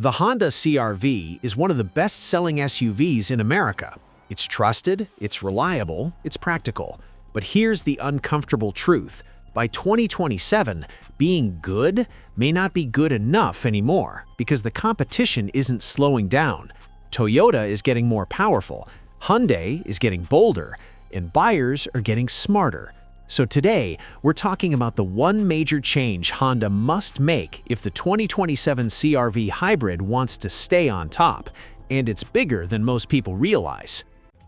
The Honda CR-V is one of the best-selling SUVs in America. It's trusted, it's reliable, it's practical. But here's the uncomfortable truth. By 2027, being good may not be good enough anymore because the competition isn't slowing down. Toyota is getting more powerful, Hyundai is getting bolder, and buyers are getting smarter. So today, we're talking about the one major change Honda must make if the 2027 CR-V hybrid wants to stay on top, and it's bigger than most people realize.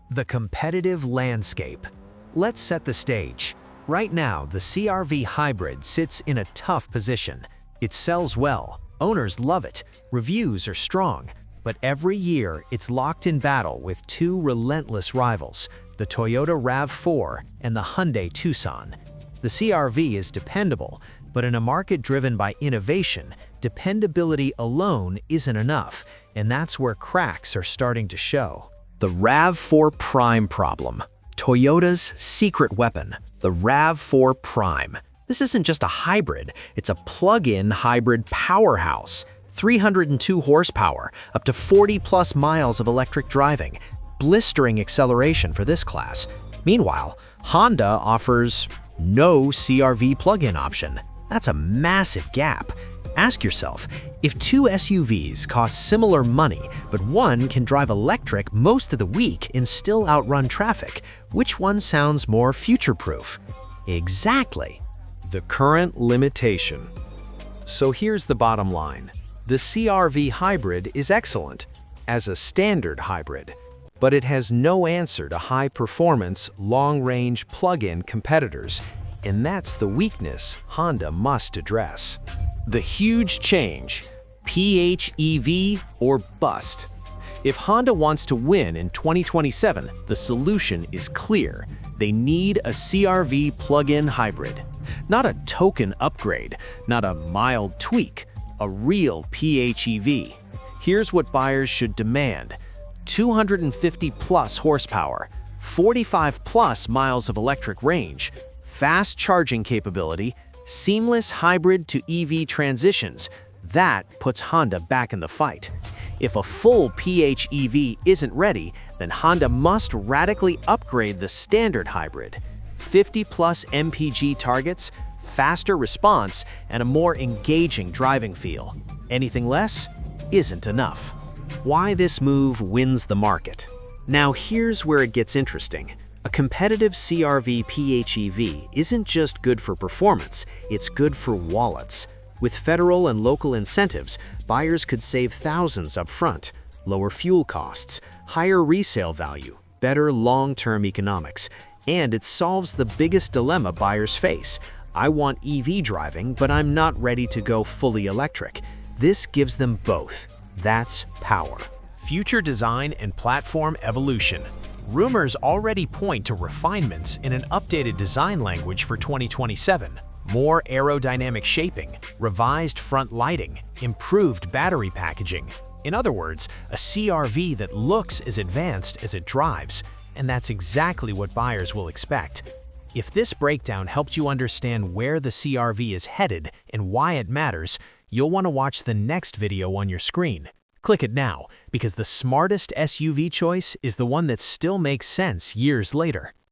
The competitive landscape. Let's set the stage. Right now, the CR-V hybrid sits in a tough position. It sells well, owners love it, reviews are strong, but every year it's locked in battle with two relentless rivals, the Toyota RAV4 and the Hyundai Tucson. The CR-V is dependable, but in a market driven by innovation, dependability alone isn't enough, and that's where cracks are starting to show. The RAV4 Prime problem. Toyota's secret weapon, the RAV4 Prime. This isn't just a hybrid, it's a plug-in hybrid powerhouse. 302 horsepower, up to 40+ miles of electric driving, blistering acceleration for this class. Meanwhile, Honda offers no CR-V plug-in option. That's a massive gap. Ask yourself, if two SUVs cost similar money, but one can drive electric most of the week and still outrun traffic, which one sounds more future-proof? Exactly. The current limitation. So here's the bottom line. The CR-V hybrid is excellent as a standard hybrid, but it has no answer to high-performance, long-range plug-in competitors, and that's the weakness Honda must address. The huge change, PHEV or bust. If Honda wants to win in 2027, the solution is clear. They need a CR-V plug-in hybrid. Not a token upgrade, not a mild tweak, a real PHEV. Here's what buyers should demand: 250+ horsepower, 45+ miles of electric range, fast charging capability, seamless hybrid to EV transitions. That puts Honda back in the fight. If a full PHEV isn't ready, then Honda must radically upgrade the standard hybrid. 50+ mpg targets, faster response, and a more engaging driving feel. Anything less isn't enough. Why this move wins the market? Now here's where it gets interesting. A competitive CR-V PHEV isn't just good for performance, it's good for wallets. With federal and local incentives, buyers could save thousands up front, lower fuel costs, higher resale value, better long-term economics, and it solves the biggest dilemma buyers face. I want EV driving, but I'm not ready to go fully electric. This gives them both. That's power. Future design and platform evolution. Rumors already point to refinements in an updated design language for 2027. More aerodynamic shaping, revised front lighting, improved battery packaging. In other words, a CR-V that looks as advanced as it drives. And that's exactly what buyers will expect. If this breakdown helped you understand where the CR-V is headed and why it matters, you'll want to watch the next video on your screen. Click it now, because the smartest SUV choice is the one that still makes sense years later.